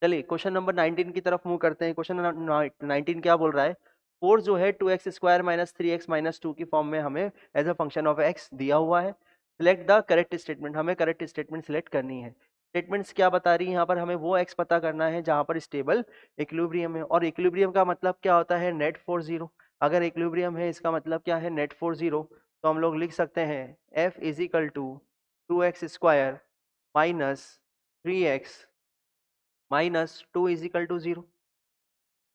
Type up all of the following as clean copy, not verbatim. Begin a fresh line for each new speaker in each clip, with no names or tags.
चलिए question number 19 की तरफ मूव करते हैं। क्वेश्चन 19 क्या बोल रहा है? फोर्स जो है 2x² माइनस 3x-2 की फॉर्म में हमें as a function of x दिया हुआ है। सिलेक्ट द करेक्ट स्टेटमेंट, हमें करेक्ट स्टेटमेंट सिलेक्ट करनी है। स्टेटमेंट्स क्या बता रही है यहाँ पर? हमें वो x पता करना है जहां पर स्टेबल इक्विलिब्रियम है, और इक्विलिब्रियम का मतलब क्या होता है? Net force zero. अगर इक्विलिब्रियम है इसका मतलब क्या है? Net force zero. तो हम लोग लिख सकते हैं F is equal to 2x² minus 3x minus 2 is equal to 0।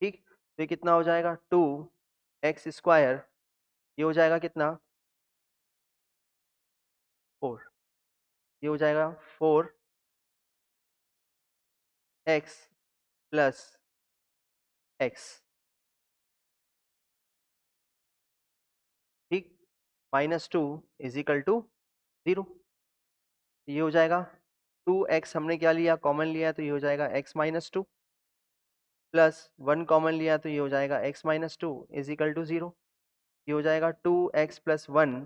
ठीक, तो ये कितना हो जाएगा? 2x², ये हो जाएगा कितना? 4। ये हो जाएगा 4x प्लस x। ठीक, -2 इज इक्वल टू 0। ये हो जाएगा 2x, हमने क्या लिया? कॉमन लिया, तो ये हो जाएगा x-2 प्लस 1 कॉमन लिया, तो ये हो जाएगा x-2 इज इक्वल टू 0। ये हो जाएगा 2x प्लस 1,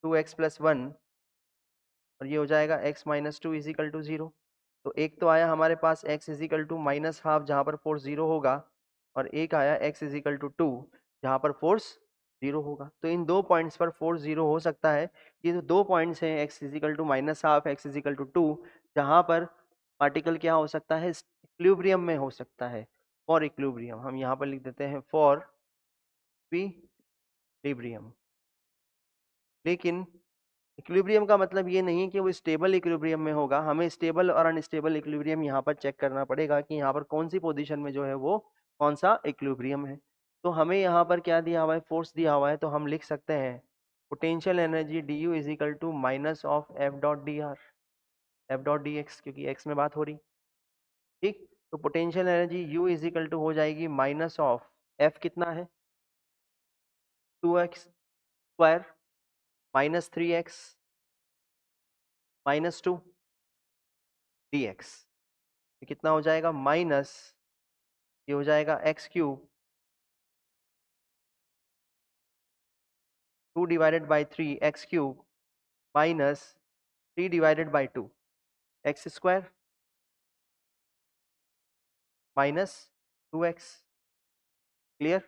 2x प्लस 1, और ये हो जाएगा x-2 इज इक्वल टू 0। तो एक तो आया हमारे पास x is equal to minus half जहाँ पर फोर्स 0 होगा, और एक आया x इज इक्वल टू 2 जहाँ पर फोर्स 0 होगा। तो इन दो पॉइंट्स पर फोर्स 0 हो सकता है। ये जो दो पॉइंट्स हैं x is equal to minus half, x is equal to 2, जहाँ पर पार्टिकल क्या हो सकता है? इक्विलिब्रियम में हो सकता है। फॉर इक्विलिब्रियम हम यहाँ पर लिख देते हैं फॉर इक्विलिब्रियम। लेकिन इक्विलिब्रियम का मतलब ये नहीं कि वो स्टेबल इक्विलिब्रियम में होगा। हमें स्टेबल और अनस्टेबल इक्विलिब्रियम यहाँ पर चेक करना पड़ेगा कि यहाँ पर कौन सी पोजीशन में जो है वो कौन सा इक्विलिब्रियम है। तो हमें यहाँ पर क्या दिया हुआ है? फोर्स दिया हुआ है। तो हम लिख सकते हैं potential energy du is equal to minus of F dot D R, F dot D X, क्योंकि एक्स में बात हो रही। ठीक, तो potential energy u is equal to हो जाएगी माइनस ऑफ एफ, कितना है? 2x² minus 3x minus 2 dx। ये कितना हो जाएगा? माइनस, ये हो जाएगा x³ 2 divided by 3 x³ minus 3 divided by 2 x² minus 2x। Clear?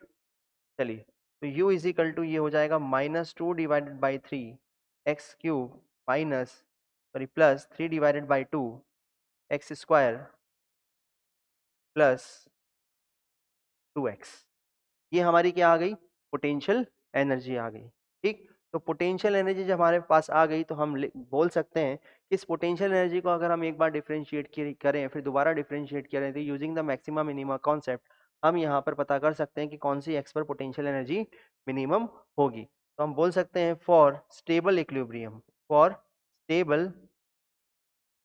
चलिए, तो u इज इक्वल टू ये हो जाएगा -2 divided by 3 x³ minus, sorry, plus 3 divided by 2 x² plus 2x। ये हमारी क्या आ गई? पोटेंशियल एनर्जी आ गई। ठीक, तो पोटेंशियल एनर्जी जब हमारे पास आ गई तो हम बोल सकते हैं कि इस पोटेंशियल एनर्जी को अगर हम एक बार डिफरेंशिएट करें, फिर दोबारा डिफरेंशिएट करें, तो using the maximum minimum concept हम यहाँ पर पता कर सकते हैं कि कौन सी एक्स पर पोटेंशियल एनर्जी मिनिमम होगी। तो हम बोल सकते हैं for stable equilibrium, for stable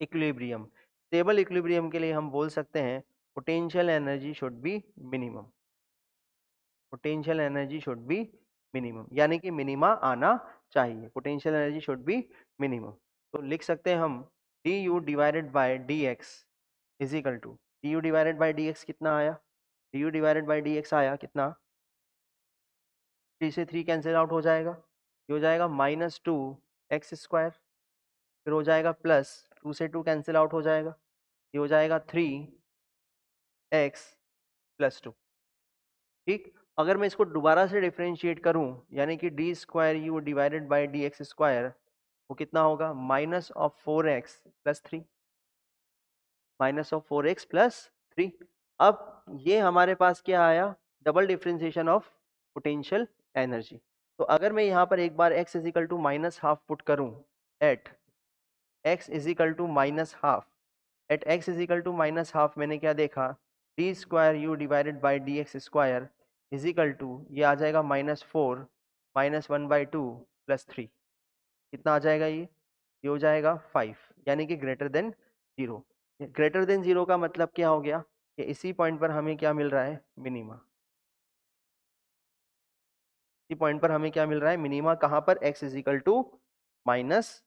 equilibrium, stable equilibrium के लिए हम बोल सकते हैं potential energy should be minimum, potential energy should be minimum, यानी कि मिनिमा आना चाहिए। Potential energy should be minimum. तो लिख सकते हैं हम D U divided by D X is equal to, D U divided by D X कितना आया? D U divided by D X आया कितना? 3 से 3 कैंसिल आउट हो जाएगा, ये हो जाएगा -2x², फिर हो जाएगा प्लस 2 से 2 कैंसिल आउट हो जाएगा, ये हो जाएगा 3x+2। ठीक, अगर मैं इसको दोबारा से डिफरेंशिएट करूं, यानी कि d² डिवाइडेड बाई dx², वो कितना होगा? -4x+3, -4x+3। अब ये हमारे पास क्या आया? Double differentiation of potential energy. तो अगर मैं यहाँ पर एक बार x is equal to minus half put करूँ at x is equal to minus half, at x is equal to minus half, मैंने क्या देखा? d² divided by dx² is equal to, ये आ जाएगा -4 -1/2 +3। कितना आ जाएगा ये हो जाएगा 5, यानी कि ग्रेटर देन 0। ग्रेटर देन 0 का मतलब क्या हो गया? कि इसी पॉइंट पर हमें क्या मिल रहा है? मिनिमा। इसी पॉइंट पर हमें क्या मिल रहा है? मिनिमा। कहाँ पर? x is equal to minus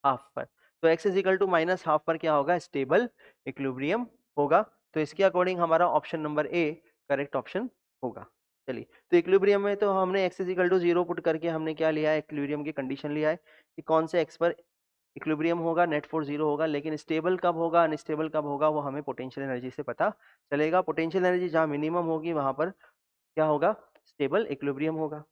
half पर। तो x is equal to minus half पर क्या होगा? स्टेबल इक्विलिब्रियम होगा। तो इसके अकॉर्डिंग हमारा option number A correct option होगा। चलिए, तो इक्विलिब्रियम में तो हमने x is equal to 0 put करके हमने क्या लिया है? इक्विलिब्रियम की कंडीशन लिया है कि कौन से x पर इक्विलिब्रियम होगा, नेट फोर्स जीरो होगा, लेकिन स्टेबल कब होगा अनस्टेबल कब होगा वो हमें पोटेंशियल एनर्जी से पता चलेगा। पोटेंशियल एनर्जी जहाँ मिनिमम होगी वहां पर क्या होगा, स्टेबल इक्विलिब्रियम होगा।